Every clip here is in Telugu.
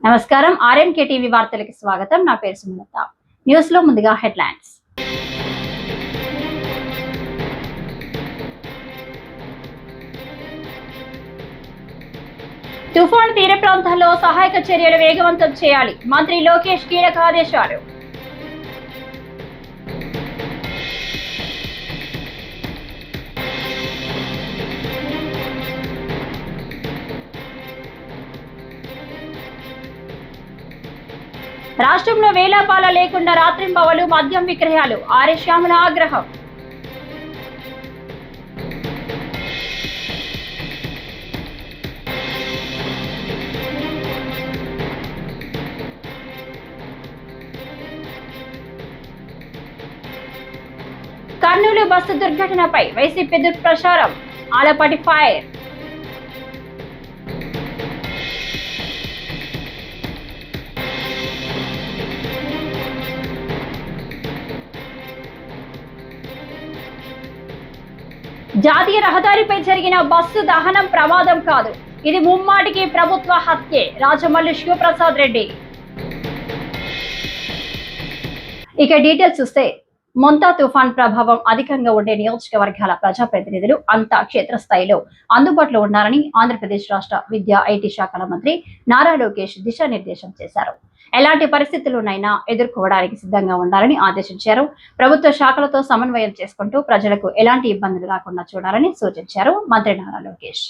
నమస్కారం ఆర్ఎంకే టీవీ వార్తలకు స్వాగతం. నా పేరు సుమలత. న్యూస్ లో ముందుగా హెడ్లైన్స్. తుఫాను తీర ప్రాంతాల్లో సహాయక చర్యలు వేగవంతం చేయాలి. మంత్రి లోకేష్ కీలక ఆదేశాలు. రాష్ట్రంలో వేలాపాల లేకుండా రాత్రింబవలు మద్యం విక్రయాలు. శ్యామల ఆగ్రహం. కర్నూలు బస్సు దుర్ఘటనపై వైసీపీ దుష్ప్రచారం. ఆలపాటి ఫైర్. జాతీయ రహదారిపై జరిగిన బస్సు దహనం ప్రమాదం కాదు, ఇది ముమ్మాటికి ప్రభుత్వ హత్యే. రాజమల్లి శివప్రసాద్ రెడ్డి. ఇక డీటెయిల్స్ చూస్తే, మొంతా తుఫాన్ ప్రభావం అధికంగా ఉండే నియోజకవర్గాల ప్రజాప్రతినిధులు అంతా క్షేత్రస్థాయిలో అందుబాటులో ఉన్నారని ఆంధ్రప్రదేశ్ రాష్ట్ర విద్యా ఐటీ శాఖల మంత్రి నారా లోకేష్ దిశానిర్దేశం చేశారు. ఎలాంటి పరిస్థితుల్లోనైనా ఎదుర్కోవడానికి సిద్ధంగా ఉండాలని ఆదేశించారు. ప్రభుత్వ శాఖలతో సమన్వయం చేసుకుంటూ ప్రజలకు ఎలాంటి ఇబ్బందులు రాకుండా చూడాలని సూచించారు మంత్రి నారా లోకేష్.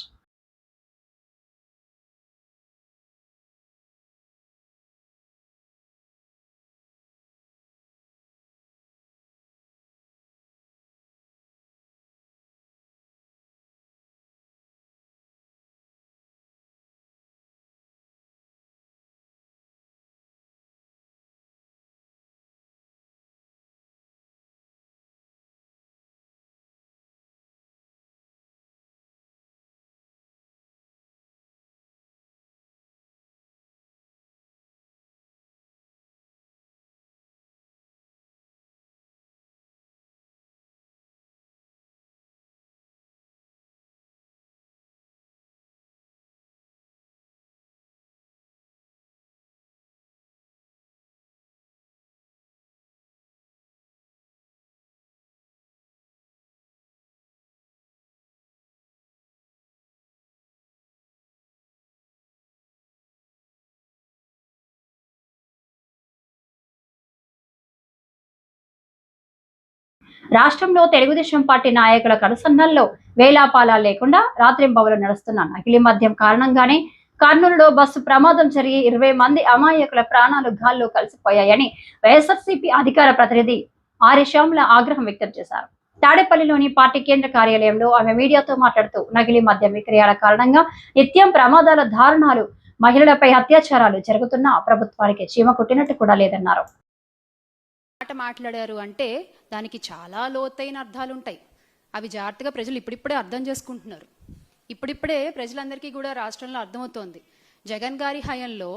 రాష్ట్రంలో తెలుగుదేశం పార్టీ నాయకుల కనుసన్నల్లో వేలాపాలా లేకుండా రాత్రింబవలు నడుస్తున్న నకిలీ మద్యం కారణంగానే కర్నూలులో బస్సు ప్రమాదం జరిగి 20 మంది అమాయకుల ప్రాణాలు గాల్లో కలిసిపోయాయని వైఎస్ఆర్సీపీ అధికార ప్రతినిధి శ్యామల ఆగ్రహం వ్యక్తం చేశారు. తాడేపల్లిలోని పార్టీ కేంద్ర కార్యాలయంలో ఆమె మీడియాతో మాట్లాడుతూ నకిలీ మద్యం విక్రయాల కారణంగా నిత్యం ప్రమాదాల దారుణాలు, మహిళలపై అత్యాచారాలు జరుగుతున్నా ప్రభుత్వానికి చీమ కుట్టినట్టు కూడా లేదన్నారు. మాట్లాడారు అంటే దానికి చాలా లోతైన అర్థాలు ఉంటాయి. అవి జాగ్రత్తగా ప్రజలు ఇప్పుడిప్పుడే అర్థం చేసుకుంటున్నారు. ఇప్పుడిప్పుడే ప్రజలందరికీ కూడా రాష్ట్రంలో అర్థమవుతోంది. జగన్ గారి హయాంలో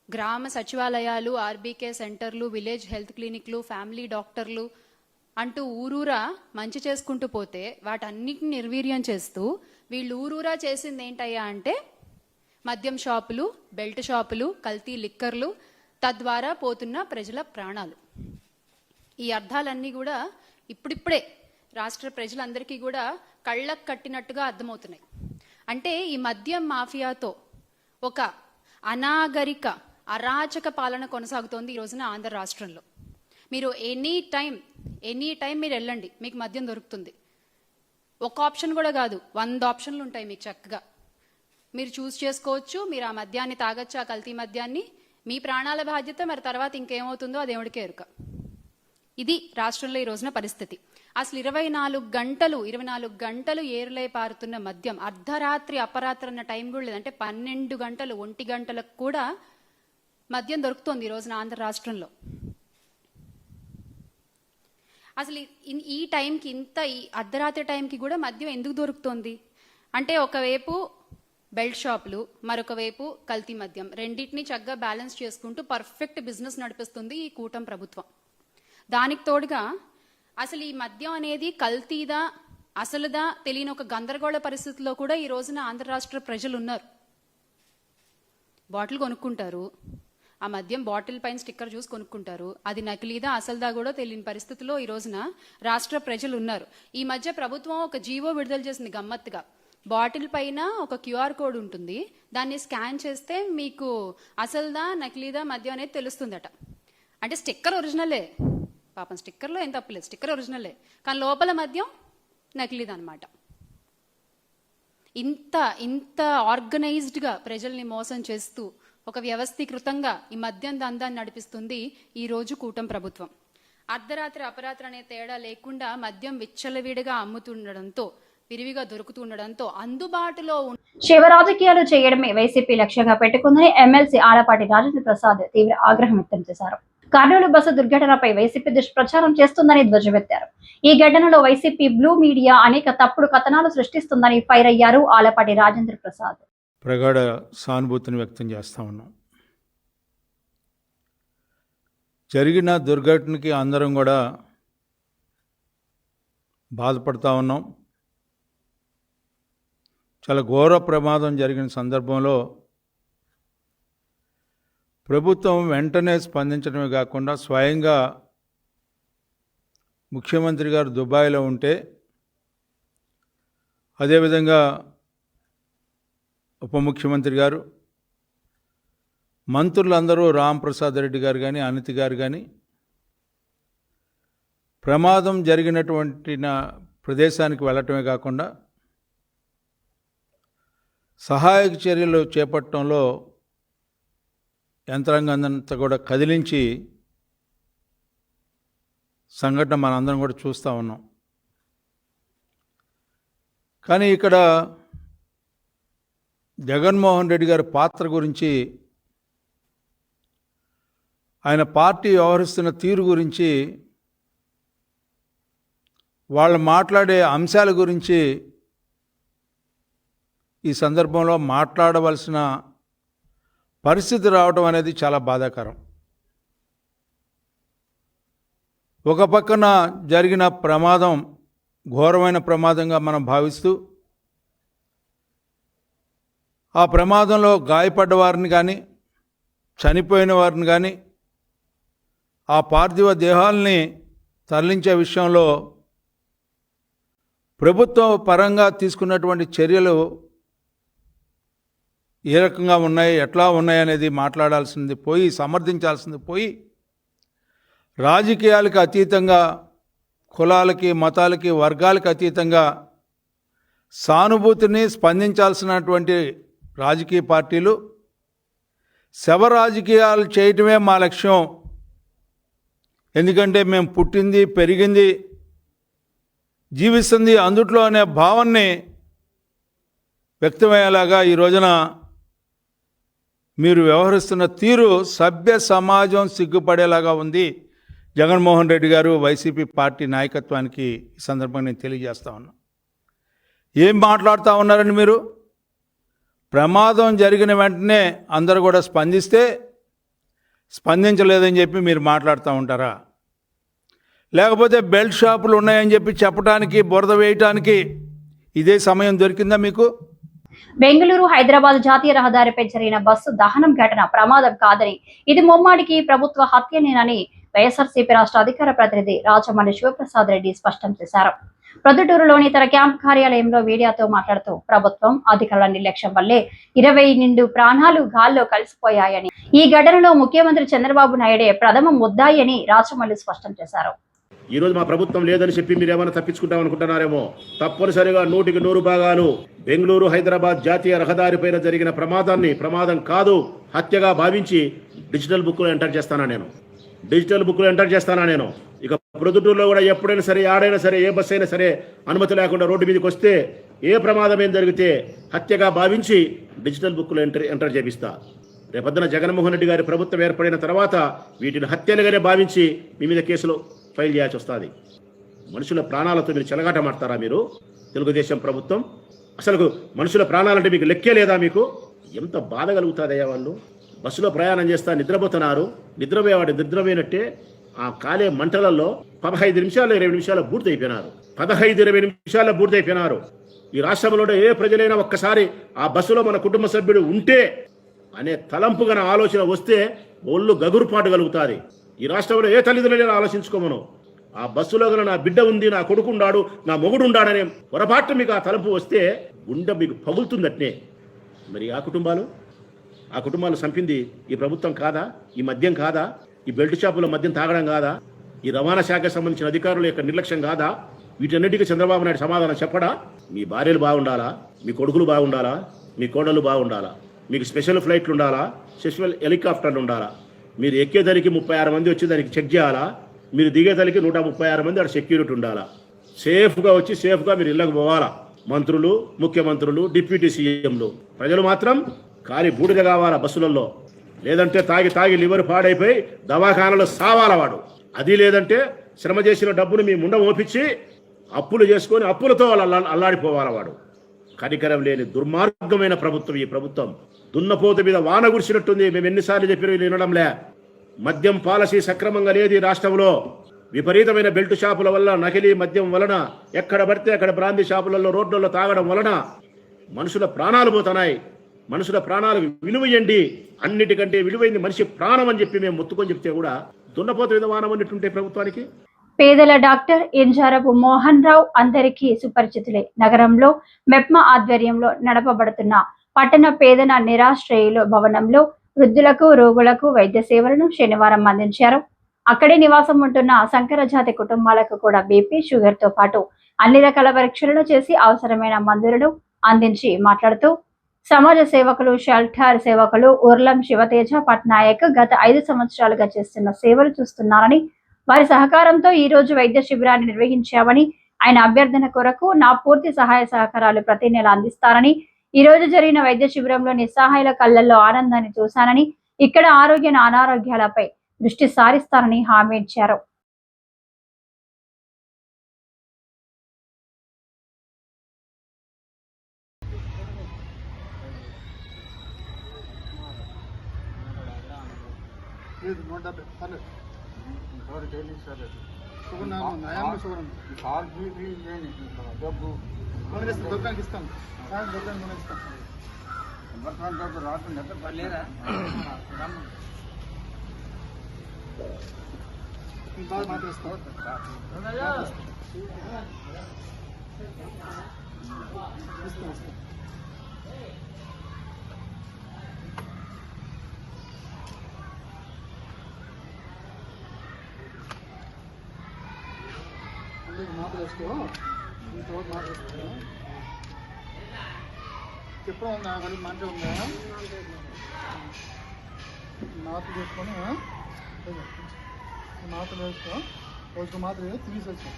గ్రామ సచివాలయాలు, ఆర్బీకే సెంటర్లు, విలేజ్ హెల్త్ క్లినిక్లు, ఫ్యామిలీ డాక్టర్లు అంటూ ఊరూరా మంచి చేసుకుంటూ పోతే వాటన్నిటిని నిర్వీర్యం చేస్తూ వీళ్ళు ఊరూరా చేసింది ఏంటయ్యా అంటే మద్యం షాపులు, బెల్ట్ షాపులు, కల్తీ లిక్కర్లు, తద్వారా పోతున్న ప్రజల ప్రాణాలు. ఈ అర్థాలన్నీ కూడా ఇప్పుడిప్పుడే రాష్ట్ర ప్రజలందరికీ కూడా కళ్ళకు కట్టినట్టుగా అర్థమవుతున్నాయి. అంటే ఈ మద్యం మాఫియాతో ఒక అనాగరిక అరాచక పాలన కొనసాగుతోంది ఈ రోజున ఆంధ్ర రాష్ట్రంలో. మీరు ఎనీ టైం మీరు వెళ్ళండి, మీకు మద్యం దొరుకుతుంది. ఒక ఆప్షన్ కూడా కాదు, 100 ఆప్షన్లు ఉంటాయి మీకు. చక్కగా మీరు చూస్ చేసుకోవచ్చు. మీరు ఆ మద్యాన్ని తాగొచ్చు, ఆ కల్తీ మద్యాన్ని. మీ ప్రాణాల బాధ్యత. మరి తర్వాత ఇంకేమవుతుందో అది దేవుడికే ఎరుక. ఇది రాష్ట్రంలో ఈ రోజున పరిస్థితి. అసలు 24 గంటలు ఏరులై పారుతున్న మద్యం, అర్ధరాత్రి అపరాత్రి అన్న టైం కూడా లేదు. అంటే 12 గంటలు, 1 గంటలకు కూడా మద్యం దొరుకుతోంది ఈ రోజున ఆంధ్ర రాష్ట్రంలో. అసలు ఈ టైంకి, ఈ అర్ధరాత్రి టైంకి కూడా మద్యం ఎందుకు దొరుకుతోంది అంటే, ఒకవైపు బెల్ట్ షాపులు, మరొక వైపు కల్తీ మద్యం, రెండింటినీ చక్కగా బ్యాలెన్స్ చేసుకుంటూ పర్ఫెక్ట్ బిజినెస్ నడిపిస్తుంది ఈ కూటమి ప్రభుత్వం. దానికి తోడుగా అసలు ఈ మద్యం అనేది కల్తీదా అసలుదా తెలియని ఒక గందరగోళ పరిస్థితిలో కూడా ఈ రోజున ఆంధ్ర రాష్ట్ర ప్రజలు ఉన్నారు. బాటిల్ కొనుక్కుంటారు, ఆ మద్యం బాటిల్ పైన స్టిక్కర్ చూసి కొనుక్కుంటారు. అది నకిలీదా అసలుదా కూడా తెలియని పరిస్థితిలో ఈ రోజున రాష్ట్ర ప్రజలు ఉన్నారు. ఈ మధ్య ప్రభుత్వం ఒక జీవో విడుదల చేసింది గమ్మత్తుగా. బాటిల్ పైన ఒక క్యూఆర్ కోడ్ ఉంటుంది, దాన్ని స్కాన్ చేస్తే మీకు అసలుదా నకిలీదా మద్యం అనేది తెలుస్తుందట. అంటే స్టిక్కర్ ఒరిజినలే, పాపం స్టిక్కర్లో ఏం తప్పలేదు, స్టిక్కర్ ఒరిజినలే, కానీ లోపల మద్యం నకిలీదన్నమాట. ఇంత ఆర్గనైజ్డ్గా ప్రజల్ని మోసం చేస్తూ ఒక వ్యవస్థీకృతంగా ఈ మద్యం దందాన్ని నడిపిస్తుంది ఈ రోజు కూటమి ప్రభుత్వం. అర్ధరాత్రి అపరాత్రి అనే తేడా లేకుండా మద్యం విచ్చలవిడిగా అమ్ముతుండడంతో, విరివిగా దొరుకుతుండడంతో అందుబాటులో శివ రాజకీయాలు చేయడమే వైసీపీ లక్ష్యంగా పెట్టుకుందని ఎమ్మెల్సీ ఆలపాటి రాజేంద్ర ప్రసాద్ తీవ్ర ఆగ్రహం వ్యక్తం చేశారు. కర్నూలు బస్సు దుర్ఘటనపై వైసీపీ దుష్ప్రచారం చేస్తుందని ధ్వజమెత్తారు. ఈ ఘటనలో వైసీపీ బ్లూ మీడియా అనేక తప్పుడు కథనాలు సృష్టిస్తుందని ఫైర్ అయ్యారు ఆలపాటి రాజేంద్ర ప్రసాద్. ప్రగాఢ సానుభూతిని వ్యక్తం చేస్తూ ఉన్నాం. జరిగిన దుర్ఘటనకి అందరం కూడా బాధపడతా ఉన్నాం. చాలా ఘోర ప్రమాదం జరిగిన సందర్భంలో ప్రభుత్వం వెంటనే స్పందించడమే కాకుండా స్వయంగా ముఖ్యమంత్రి గారు దుబాయ్లో ఉంటే, అదేవిధంగా ఉప ముఖ్యమంత్రి గారు, మంత్రులందరూ రాంప్రసాద్ రెడ్డి గారు కానీ అనిత్ గారు కానీ ప్రమాదం జరిగినటువంటి ప్రదేశానికి వెళ్ళటమే కాకుండా సహాయక చర్యలు చేపట్టడంలో యంత్రాంగాన్నంతా కూడా కదిలించి సంఘటన మనందరం కూడా చూస్తూ ఉన్నాం. కానీ ఇక్కడ జగన్మోహన్ రెడ్డి గారి పాత్ర గురించి, ఆయన పార్టీ వ్యవహరిస్తున్న తీరు గురించి, వాళ్ళు మాట్లాడే అంశాల గురించి ఈ సందర్భంలో మాట్లాడవలసిన పరిస్థితి రావడం అనేది చాలా బాధాకరం. ఒక పక్కన జరిగిన ప్రమాదం ఘోరమైన ప్రమాదంగా మనం భావిస్తూ, ఆ ప్రమాదంలో గాయపడ్డ వారిని కానీ చనిపోయిన వారిని కానీ ఆ పార్థివ దేహాలని తరలించే విషయంలో ప్రభుత్వం పరంగా తీసుకున్నటువంటి చర్యలు ఏ రకంగా ఉన్నాయి, ఎట్లా ఉన్నాయి అనేది మాట్లాడాల్సింది పోయి, సమర్థించాల్సింది పోయి, రాజకీయాలకు అతీతంగా, కులాలకి మతాలకి వర్గాలకు అతీతంగా సానుభూతిని స్పందించాల్సినటువంటి రాజకీయ పార్టీలు శవ రాజకీయాలు చేయటమే మా లక్ష్యం, ఎందుకంటే మేము పుట్టింది పెరిగింది జీవిస్తుంది అందుట్లో అనే భావాన్ని వ్యక్తమయ్యేలాగా ఈ రోజున మీరు వ్యవహరిస్తున్న తీరు సభ్య సమాజం సిగ్గుపడేలాగా ఉంది. జగన్మోహన్ రెడ్డి గారు, వైసీపీ పార్టీ నాయకత్వానికి ఈ సందర్భంగా నేను తెలియజేస్తా ఉన్నా. ఏం మాట్లాడుతూ ఉన్నారని మీరు? ప్రమాదం జరిగిన వెంటనే అందరూ కూడా స్పందిస్తే స్పందించలేదని చెప్పి మీరు మాట్లాడుతూ ఉంటారా? లేకపోతే బెల్ట్ షాపులు ఉన్నాయని చెప్పి చెప్పడానికి, బురద వేయటానికి ఇదే సమయం దొరికిందా మీకు? బెంగళూరు హైదరాబాద్ జాతీయ రహదారిపై జరిగిన బస్సు దహనం ఘటన ప్రమాదం కాదని, ఇది ముమ్మాడికి ప్రభుత్వ హత్యనేనని వైఎస్ఆర్సీపీ రాష్ట్ర అధికార ప్రతినిధి రాజమల్లి శివప్రసాద్ రెడ్డి స్పష్టం చేశారు. ప్రొద్దుటూరులోని తన క్యాంప్ కార్యాలయంలో మీడియాతో మాట్లాడుతూ ప్రభుత్వం అధికారుల నిర్లక్ష్యం వల్లే 20 నిండు ప్రాణాలు గాల్లో కలిసిపోయాయని, ఈ ఘటనలో ముఖ్యమంత్రి చంద్రబాబు నాయుడే ప్రథమ ముద్దాయని రాజమల్లి స్పష్టం చేశారు. ఈరోజు మా ప్రభుత్వం లేదని చెప్పి మీరు ఏమైనా తప్పించుకుంటాం అనుకుంటున్నారేమో. తప్పనిసరిగా 100కి 100 భాగాలు బెంగళూరు హైదరాబాద్ జాతీయ రహదారిపైన జరిగిన ప్రమాదాన్ని ప్రమాదం కాదు, హత్యగా భావించి డిజిటల్ బుక్లో ఎంటర్ చేస్తానా నేను. ఇక ప్రొద్దుటూరులో కూడా ఎప్పుడైనా సరే, ఆడైనా సరే, ఏ బస్సు అయినా సరే అనుమతి లేకుండా రోడ్డు మీదకి వస్తే, ఏ ప్రమాదం ఏం జరిగితే హత్యగా భావించి డిజిటల్ బుక్లో ఎంటర్ చేపిస్తా. రేపొద్దున జగన్మోహన్ రెడ్డి గారి ప్రభుత్వం ఏర్పడిన తర్వాత వీటిని హత్యలుగానే భావించి మీ మీద కేసులు ఫైల్ చేయాల్సి వస్తుంది. మనుషుల ప్రాణాలతో మీరు చెలగాటమాడతారా మీరు? తెలుగుదేశం ప్రభుత్వం అసలు మనుషుల ప్రాణాలంటే మీకు లెక్కే లేదా? మీకు ఎంత బాధ కలుగుతుందయ్యా? వాళ్ళు బస్సులో ప్రయాణం చేస్తా నిద్రపోతున్నారు, నిద్రపోయేవాడు నిద్రపోయినట్టే ఆ కాలే మంటలలో 15 నిమిషాలు 20 నిమిషాలు బూర్తయిపోయినారు. 15-20 నిమిషాల్లో బూర్తయిపోయినారు. ఈ రాష్ట్రంలో ఏ ప్రజలైనా ఒక్కసారి ఆ బస్సులో మన కుటుంబ సభ్యుడు ఉంటే అనే తలంపు గన ఆలోచన వస్తే ఒళ్ళు గగురుపాటు కలుగుతుంది. ఈ రాష్ట్రంలో ఏ తల్లిదండ్రులైనా ఆలోచించుకోమను. ఆ బస్సులో గల నా బిడ్డ ఉంది, నా కొడుకుండాడు, నా మొగుడుండాడనే పొరపాటు మీకు ఆ తలంపు వస్తే గుండె మీకు పగులుతుందట్నే. మరి ఆ కుటుంబాలు చంపింది ఈ ప్రభుత్వం కాదా? ఈ మద్యం కాదా? ఈ బెల్ట్ షాపులో మద్యం తాగడం కాదా? ఈ రవాణా శాఖకు సంబంధించిన అధికారుల యొక్క నిర్లక్ష్యం కాదా? వీటన్నిటికీ చంద్రబాబు నాయుడు సమాధానం చెప్పడా? మీ భార్యలు బాగుండాలా, మీ కొడుకులు బాగుండాలా, మీ కోడళ్ళు బాగుండాలా, మీకు స్పెషల్ ఫ్లైట్లు ఉండాలా, స్పెషల్ హెలికాప్టర్లు ఉండాలా, మీరు ఎక్కేదానికి 36 మంది వచ్చి దానికి చెక్ చేయాలా, మీరు దిగేదానికి 136 మంది అక్కడ సెక్యూరిటీ ఉండాలా, సేఫ్గా వచ్చి సేఫ్గా మీరు ఇళ్ళకు పోవాలా. మంత్రులు, ముఖ్యమంత్రులు, డిప్యూటీ సీఎంలు, ప్రజలు మాత్రం ఖాళీ బూడిద కావాలా బస్సులలో. లేదంటే తాగి లివర్ పాడైపోయి దవాఖానలో సావాల వాడు. అది లేదంటే శ్రమ చేసిన డబ్బును మీ ముండ మోపించి అప్పులు చేసుకొని అప్పులతో అల్లాడిపోవాల వాడు. కనికరం లేని దుర్మార్గమైన ప్రభుత్వం ఈ ప్రభుత్వం. దున్నపోత మీద వాన గురిసినట్టుంది. మేము ఎన్నిసార్లు చెప్పిన వినడంలే. మద్యం పాలసీ సక్రమంగా లేదు ఈ రాష్ట్రంలో. విపరీతమైన బెల్ట్ షాపుల వల్ల, నకిలీ మద్యం వలన, ఎక్కడ పడితే అక్కడ బ్రాందీ షాపులలో, రోడ్లలో తాగడం వలన మనుషుల ప్రాణాలు పోతున్నాయి. మనుషుల ప్రాణాలకు విలువయండి, అన్నిటికంటే విలువైంది మనిషి ప్రాణం అని చెప్పి మేము మొత్తుకొని చెప్తే కూడా దున్నపోత మీద వానం అన్నట్టుంటే ప్రభుత్వానికి. పేదల డాక్టర్ ఎంజారపు మోహన్ రావు అందరికీ సుపరిచితులే. నగరంలో మెప్మా ఆధ్వర్యంలో నడపబడుతున్న పట్టణ పేదన నిరాశ్రయులు భవనంలో వృద్ధులకు, రోగులకు వైద్య సేవలను శనివారం అందించారు. అక్కడే నివాసం ఉంటున్న సంకర జాతి కుటుంబాలకు కూడా బీపీ, షుగర్ తో పాటు అన్ని రకాల పరీక్షలను చేసి అవసరమైన మందులను అందించి మాట్లాడుతూ, సమాజ సేవకులు, షెల్టర్ సేవకులు ఉర్లం శివతేజ పట్నాయక్ గత 5 సంవత్సరాలుగా చేస్తున్న సేవలు చూస్తున్నారని, వారి సహకారంతో ఈ రోజు వైద్య శిబిరాన్ని నిర్వహించామని, ఆయన అభ్యర్థన కొరకు నా పూర్తి సహాయ సహకారాలు ప్రతి నెల అందిస్తారని, ఈ రోజు జరిగిన వైద్య శిబిరంలో నిస్సహాయుల కళ్ళల్లో ఆనందాన్ని చూశానని, ఇక్కడ ఆరోగ్య అనారోగ్యాలపై దృష్టి సారిస్తారని హామీ ఇచ్చారు. చెప్పడం ఉందా? మళ్ళీ మాట ఉందా? నాతో చేసుకొని నాతో వేసుకో, రోజు మాత్రం తీసేసుకో.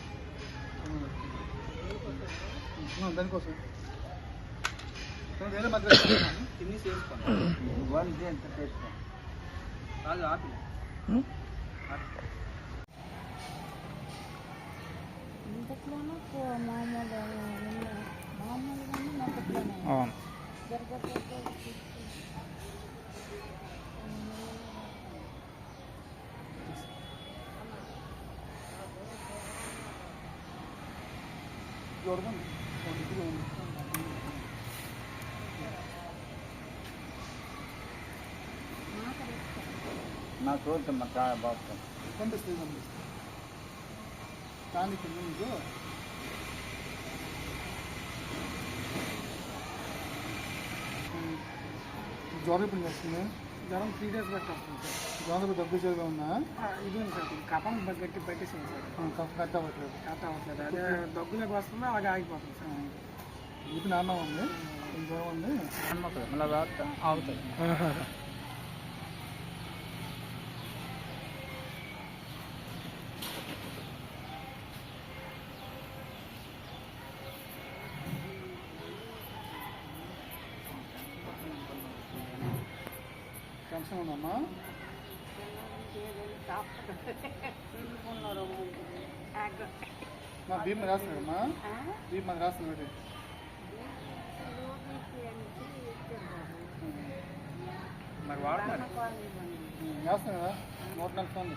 దానికోసం వేరే మాత్రం తిని చేసుకో. నా చూడమ్మా బాబు పంపిస్తుంది దానికి ముందు జ్వరం ఇప్పుడు వస్తుంది. జ్వరం 3 days బట్టి వస్తుంది సార్. జ్వరం దగ్గు చేరుగా ఉన్నా ఇది సార్ కఫం గట్టి పెట్టేసింది సార్. కఫం కట్ అవ్వట్లేదు. అదే దగ్గులోకి వస్తుంది, అలాగే ఆగిపోతుంది సార్. ఇది నాన్న ఉంది, జ్వరం ఉంది, మళ్ళీ ఆగుతుంది. టెన్షన్ ఉందమ్మా. మా బీప్ రాస్తున్నాడమ్మా, బీప్ మాకు రాస్తున్నాడు. మరి వాడుతున్నారు రాస్తున్నాడా? 140 ఉంది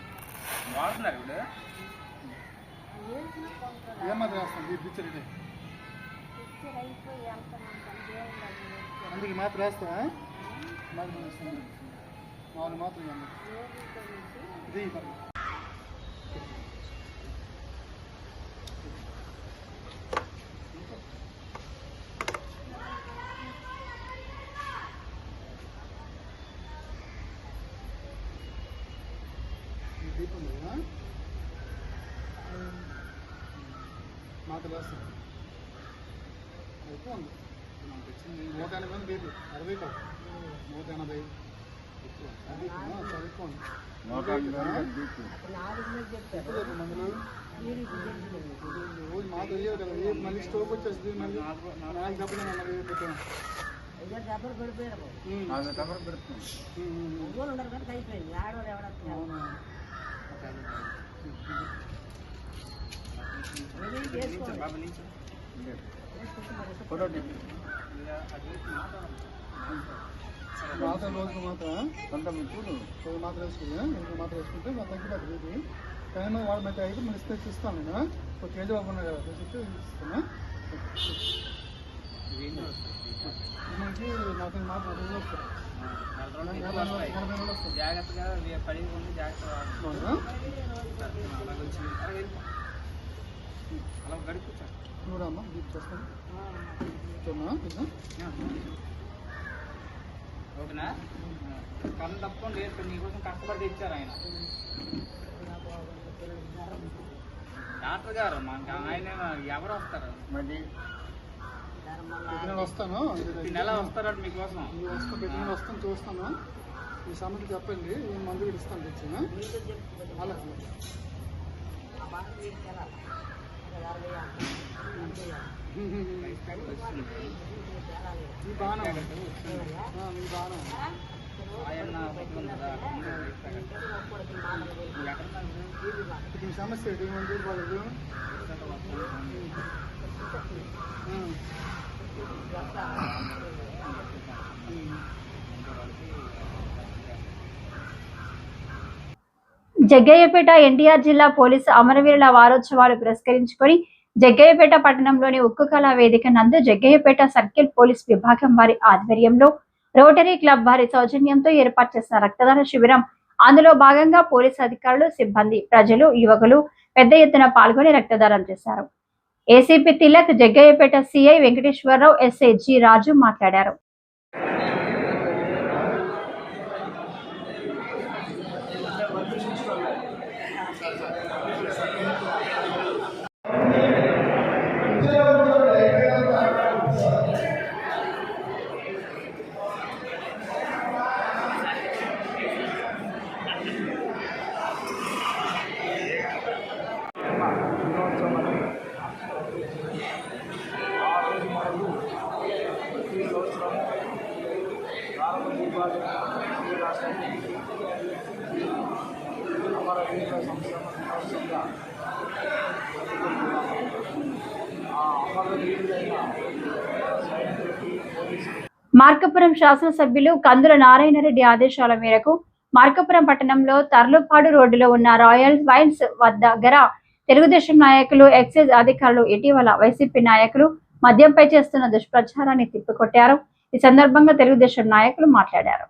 వాడుతున్నారు ఇప్పుడు. ఏమాత్రం రాస్తాను బీప్ పిచ్చర్ అందుకు మాత్రం రాస్తావా? నాలుగు మాత్రం ఇది దీపం మాత్రం వేస్తాం అయిపోయింది. మనకు వచ్చింది 180 బీపీ 60 కాదు 180 ఎక్కువ చదువుకోండి మందులు రోజు మాకు తెలియదు కదా మళ్ళీ స్టోక్ వచ్చేస్తుంది మళ్ళీ 4 డబ్బులు మళ్ళీ పెట్టాను మాత్రం రోజుకు మాత్రం రోజు మాత్రం వేసుకుని రోజు మాత్రం వేసుకుంటే మాకు తగ్గిపోతుంది ఇది కానీ వాడు మధ్య అయితే మన ఇస్తే ఇస్తాను నేను ఒక కేజీ బాబు ఉన్నాయి కదా చెప్తే ఇస్తాను మనకి 40 మాత్రం 20 రోజులు వస్తాయి 40 రోజులు వస్తాయి జాగ్రత్తగా పడి ఉంది జాగ్రత్తగా అలా గడుపు చూడమ్మా దీప్ చేస్తాను ఓకేనా కన్ను తప్పకుండా లేదు నీకోసం కష్టపడి తెచ్చారు ఆయన డాక్టర్ గారు ఆయన ఎవరు వస్తారు మరి వస్తాను నెల వస్తారంట మీకోసం వస్తాను వస్తాను చూస్తాను ఈ సమస్య చెప్పండి ఈ మందు ఇస్తాను తెచ్చాను అలా బాగా సమస్య ఏమంటే వాళ్ళు జగ్గయ్యపేట ఎన్టీఆర్ జిల్లా పోలీసు అమరవీరుల వారోత్సవాలు పురస్కరించుకొని జగ్గయ్యపేట పట్టణంలోని ఉక్కు కళా వేదిక నందు జగ్గయ్యపేట సర్కిల్ పోలీస్ విభాగం వారి ఆధ్వర్యంలో రోటరీ క్లబ్ వారి సౌజన్యంతో ఏర్పాటు చేసిన రక్తదాన శిబిరం. అందులో భాగంగా పోలీసు అధికారులు, సిబ్బంది, ప్రజలు, యువకులు పెద్ద ఎత్తున పాల్గొని రక్తదానం చేశారు. ACP Tilak, Jaggayyapeta CI Venkateswara Rao, SI G Raju మాట్లాడారు. మార్కపురం శాసనసభ్యులు కందుల నారాయణరెడ్డి ఆదేశాల మేరకు మార్కపురం పట్టణంలో తర్లుపాడు రోడ్డులో ఉన్న రాయల్ వైన్స్ దగ్గర తెలుగుదేశం నాయకులు, ఎక్సైజ్ అధికారులు ఇటీవల వైసీపీ నాయకులు మద్యంపై చేస్తున్న దుష్ప్రచారాన్ని తిప్పికొట్టారు. ఈ సందర్భంగా తెలుగుదేశం నాయకులు మాట్లాడారు.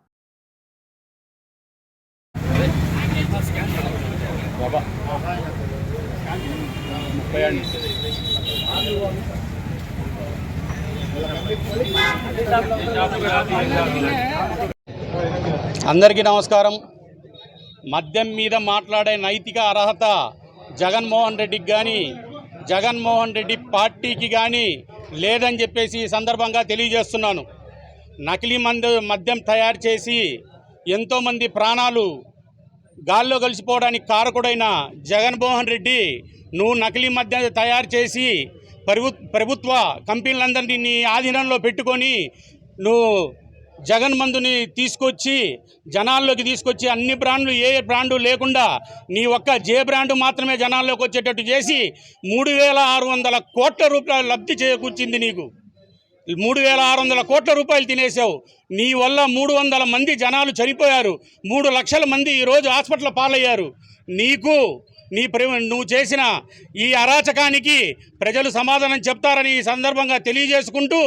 అందరికీ నమస్కారం. మద్యం మీద మాట్లాడే నైతిక అర్హత జగన్మోహన్ రెడ్డికి కానీ జగన్మోహన్ రెడ్డి పార్టీకి కానీ లేదని చెప్పేసి ఈ సందర్భంగా తెలియజేస్తున్నాను. నకిలీ మద్యం తయారు చేసి ఎంతోమంది ప్రాణాలు గాల్లో కలిసిపోవడానికి కారకుడైన జగన్మోహన్ రెడ్డి, నువ్వు నకిలీ మద్యం తయారు చేసి ప్రభుత్వ కంపెనీలందరినీ నీ ఆధీనంలో పెట్టుకొని నువ్వు జగన్ మందుని తీసుకొచ్చి జనాల్లోకి తీసుకొచ్చి అన్ని బ్రాండ్లు ఏ బ్రాండు లేకుండా నీ ఒక్క జే బ్రాండు మాత్రమే జనాల్లోకి వచ్చేటట్టు చేసి 3,600 కోట్ల రూపాయలు లబ్ధి చేకూర్చింది. నీకు 3,600 కోట్ల రూపాయలు తినేసావు. నీ వల్ల 300 మంది జనాలు చనిపోయారు. 3 లక్షల మంది ఈరోజు హాస్పిటల్ పాలయ్యారు. నువ్వు చేసిన ఈ అరాచకానికి ప్రజలు సమాధానం చెప్తారని ఈ సందర్భంగా తెలియజేసుకుంటూ,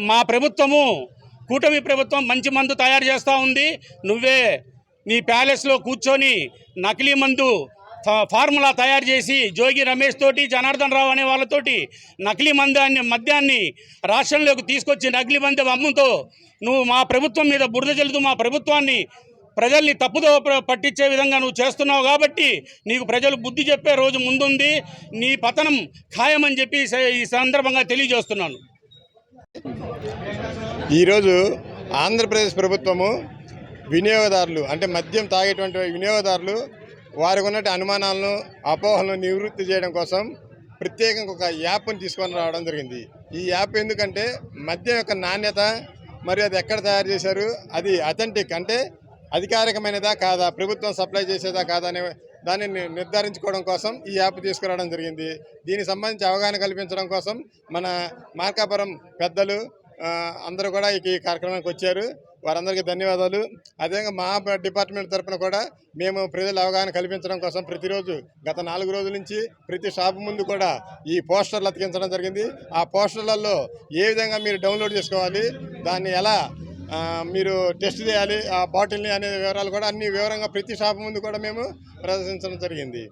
మా ప్రభుత్వము కూటమి ప్రభుత్వం మంచి మందు తయారు చేస్తూ ఉంది. నువ్వే నీ ప్యాలెస్లో కూర్చొని నకిలీ మందు ఫార్ములా తయారు చేసి జోగి రమేష్ తోటి జనార్దన్ రావు అనే వాళ్ళతోటి నకిలీ మద్యాన్ని రాష్ట్రంలోకి తీసుకొచ్చి నకిలీ మందు అమ్ముతో నువ్వు మా ప్రభుత్వం మీద బురద జల్లుతూ మా ప్రభుత్వాన్ని ప్రజల్ని తప్పుదో పట్టించే విధంగా నువ్వు చేస్తున్నావు. కాబట్టి నీకు ప్రజలు బుద్ధి చెప్పే రోజు ముందుంది. నీ పతనం ఖాయమని చెప్పి ఈ సందర్భంగా తెలియజేస్తున్నాను. ఈరోజు ఆంధ్రప్రదేశ్ ప్రభుత్వము వినియోగదారులు అంటే మద్యం తాగేటువంటి వినియోగదారులు వారికి ఉన్నటువంటి అనుమానాలను అపోహలను నివృత్తి చేయడం కోసం ప్రత్యేకంగా ఒక యాప్ని తీసుకొని రావడం జరిగింది. ఈ యాప్ ఎందుకంటే మద్యం యొక్క నాణ్యత మరియు అది ఎక్కడ తయారు చేశారు, అది అథెంటిక్ అంటే అధికారికమైనదా కాదా, ప్రభుత్వం సప్లై చేసేదా కాదా అనే దాన్ని నిర్ధారించుకోవడం కోసం ఈ యాప్ తీసుకురావడం జరిగింది. దీనికి సంబంధించి అవగాహన కల్పించడం కోసం మన మార్కాపురం పెద్దలు అందరూ కూడా ఈ కార్యక్రమానికి వచ్చారు. వారందరికీ ధన్యవాదాలు. అదేవిధంగా మా డిపార్ట్మెంట్ తరఫున కూడా మేము ప్రజల అవగాహన కల్పించడం కోసం ప్రతిరోజు గత 4 రోజుల నుంచి ప్రతి షాపు ముందు కూడా ఈ పోస్టర్లు అతికించడం జరిగింది. ఆ పోస్టర్లలో ఏ విధంగా మీరు డౌన్లోడ్ చేసుకోవాలి, దాన్ని ఎలా మీరు టెస్ట్ చేయాలి ఆ బాటిల్ని అనే వివరాలు కూడా అన్ని వివరంగా ప్రతి షాపు ముందు కూడా మేము ప్రదర్శించడం జరిగింది.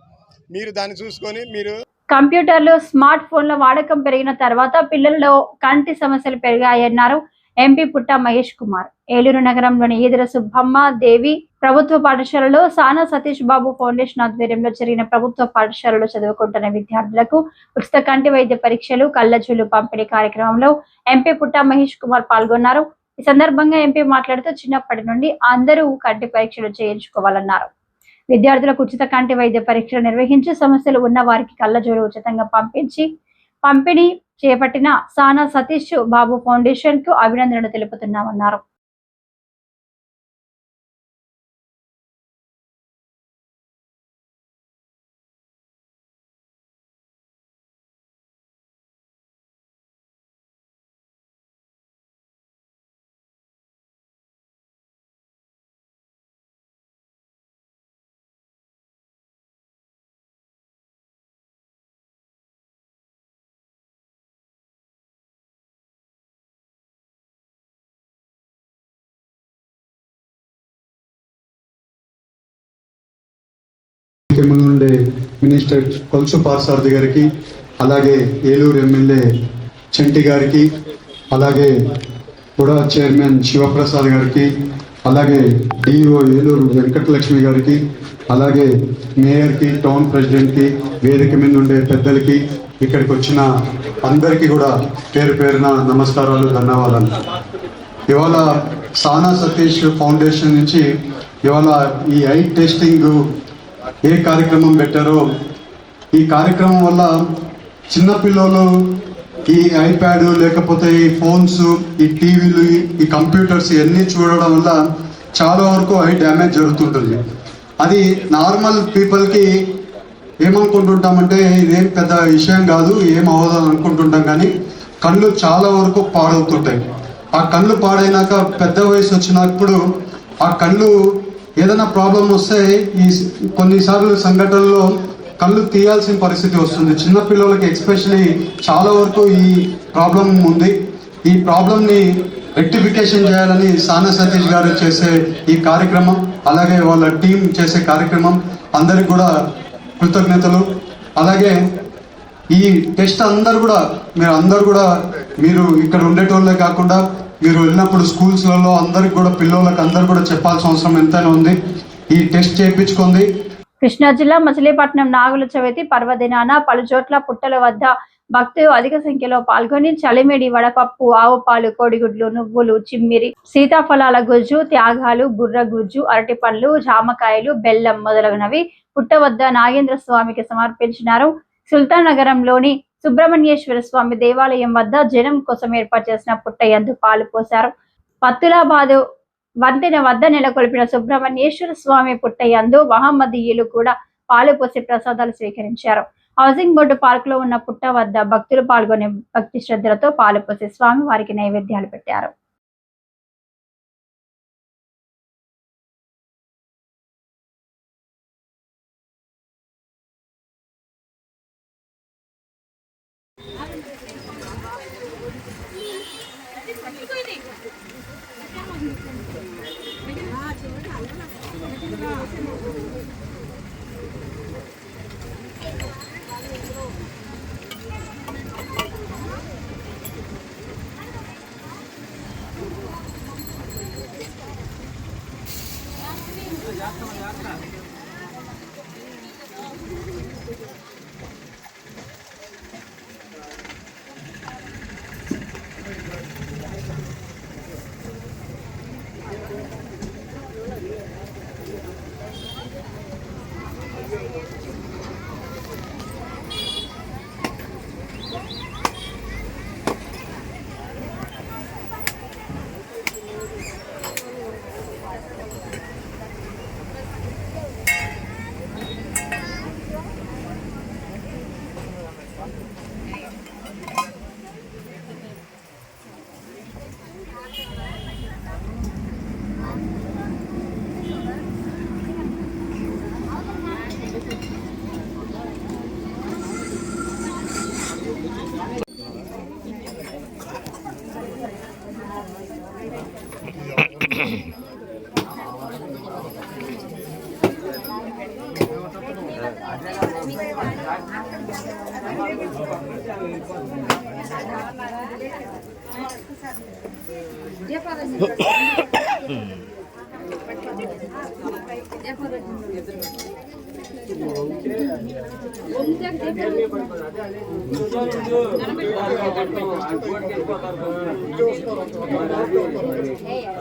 మీరు దాన్ని చూసుకొని మీరు కంప్యూటర్లు, స్మార్ట్ ఫోన్ల వాడకం పెరిగిన తర్వాత పిల్లలలో కంటి సమస్యలు పెరిగాయన్నారు ఎంపీ పుట్ట మహేష్ కుమార్. ఏలూరు నగరంలోని ఈదర సుబ్బమ్మ దేవి ప్రభుత్వ పాఠశాలలో సానా సతీష్ బాబు ఫౌండేషన్ ఆధ్వర్యంలో జరిగిన ప్రభుత్వ పాఠశాలలో చదువుకుంటున్న విద్యార్థులకు ఉచిత కంటి వైద్య పరీక్షలు, కళ్ళజోళ్ళు పంపిణీ కార్యక్రమంలో ఎంపీ పుట్ట మహేష్ కుమార్ పాల్గొన్నారు. ఈ సందర్భంగా ఎంపీ మాట్లాడుతూ చిన్నప్పటి నుండి అందరూ కంటి పరీక్షలు చేయించుకోవాలన్నారు. విద్యార్థులకు ఉచిత కంటి వైద్య పరీక్షలు నిర్వహించి సమస్యలు ఉన్న వారికి కళ్ళజోడు ఉచితంగా పంపిణీ చేపట్టిన సానా సతీష్ బాబు ఫౌండేషన్ కు అభినందనలు తెలుపుతున్నామన్నారు. ఉండే మినిస్టర్ కొల్సు పార్సారథి గారికి, అలాగే ఏలూరు ఎమ్మెల్యే చెంటి గారికి, అలాగే కూడా చైర్మన్ శివప్రసాద్ గారికి, అలాగే డిఓ ఏలూరు వెంకటలక్ష్మి గారికి, అలాగే మేయర్కి, టౌన్ ప్రెసిడెంట్కి, వేదిక మీద ఉండే పెద్దలకి, ఇక్కడికి వచ్చిన అందరికీ కూడా పేరు పేరున నమస్కారాలు, ధన్యవాదాలు. ఇవాళ సానా సతీష్ ఫౌండేషన్ నుంచి ఇవాళ ఈ ఐ టెస్టింగ్ ఏ కార్యక్రమం పెట్టారో, ఈ కార్యక్రమం వల్ల చిన్నపిల్లలు ఈ ఐప్యాడ్ లేకపోతే ఈ ఫోన్స్, ఈ టీవీలు, ఈ కంప్యూటర్స్ ఇవన్నీ చూడడం వల్ల చాలా వరకు ఐ డ్యామేజ్ జరుగుతుంటుంది. అది నార్మల్ పీపుల్కి ఏమనుకుంటుంటామంటే ఇదేం పెద్ద విషయం కాదు, ఏం అవ్వదని అనుకుంటుంటాం, కానీ కళ్ళు చాలా వరకు పాడవుతుంటాయి. ఆ కళ్ళు పాడైనాక పెద్ద వయసు వచ్చినప్పుడు ఆ కళ్ళు ఏదైనా ప్రాబ్లం వస్తే ఈ కొన్నిసార్లు సంఘటనలో కళ్ళు తీయాల్సిన పరిస్థితి వస్తుంది. చిన్నపిల్లలకి ఎస్పెషలీ చాలా వరకు ఈ ప్రాబ్లం ఉంది. ఈ ప్రాబ్లంని రెక్టిఫికేషన్ చేయాలని సానా సతీష్ గారు చేసే ఈ కార్యక్రమం, అలాగే వాళ్ళ టీం చేసే కార్యక్రమం అందరికి కూడా కృతజ్ఞతలు. అలాగే ఈ టెస్ట్ అందరు కూడా మీరు ఇక్కడ ఉండేటోళ్ళే కాకుండా మీరు వెళ్ళినప్పుడు స్కూల్స్లలో అందరికి కూడా పిల్లలకు అందరు కూడా చెప్పాల్సిన అవసరం ఎంతైనా ఉంది. ఈ టెస్ట్ చేయించుకుంది. కృష్ణా జిల్లా మచిలీపట్నం నాగుల చవితి పర్వదినాన పలు చోట్ల పుట్టల వద్ద భక్తులు అధిక సంఖ్యలో పాల్గొని చలిమిడి, వడపప్పు, ఆవు పాలు, కోడిగుడ్లు, నువ్వులు, చిమ్మిరి, సీతాఫలాల గుజ్జు, త్యాగాలు, బుర్ర గుజ్జు, అరటి పండ్లు, జామకాయలు, బెల్లం మొదలగునవి పుట్ట వద్ద నాగేంద్ర స్వామికి సమర్పించినారు. సుల్తాన్ నగరంలోని సుబ్రహ్మణ్యేశ్వర స్వామి దేవాలయం వద్ద జనం కోసం ఏర్పాటు చేసిన పుట్ట యందు పాలు పోశారు. పత్తులాబాదు వంతెన వద్ద నెలకొల్పిన సుబ్రహ్మణ్యేశ్వర స్వామి పుట్ట యందు మహమ్మదీయులు కూడా పాలు పోసి ప్రసాదాలు స్వీకరించారు. హౌసింగ్ బోర్డు పార్క్ లో ఉన్న పుట్ట వద్ద భక్తులు పాల్గొనే భక్తి శ్రద్ధలతో పాలు పోసి స్వామి వారికి నైవేద్యాలు పెట్టారు.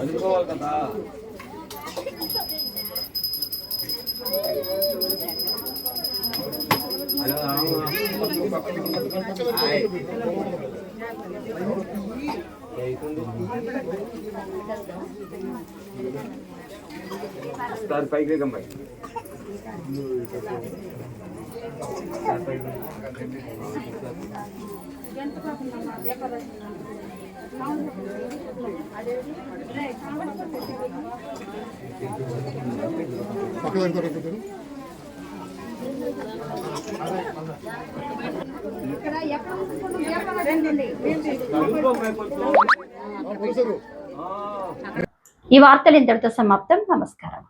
అనుకోవాలి కదా. సార్ పైకి అమ్మాయి ఈ వార్తలు ఇంతటితో సమాప్తం. నమస్కారం.